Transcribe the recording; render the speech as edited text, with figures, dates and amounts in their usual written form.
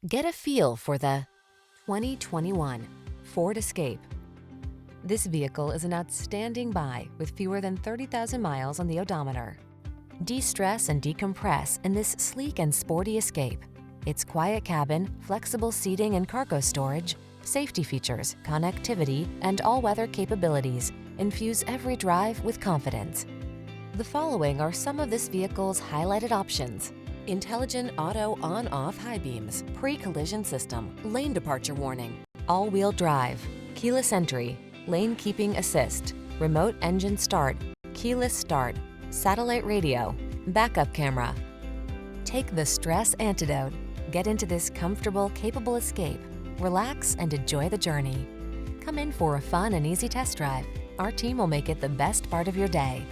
Get a feel for the 2021 Ford Escape. This vehicle is an outstanding buy with fewer than 30,000 miles on the odometer. De-stress and decompress in this sleek and sporty Escape. Its quiet cabin, flexible seating and cargo storage, safety features, connectivity, and all-weather capabilities infuse every drive with confidence. The following are some of this vehicle's highlighted options: intelligent auto on-off high beams, pre-collision system, lane departure warning, all-wheel drive, keyless entry, lane keeping assist, remote engine start, keyless start, satellite radio, backup camera. Take the stress antidote. Get into this comfortable, capable Escape. Relax and enjoy the journey. Come in for a fun and easy test drive. Our team will make it the best part of your day.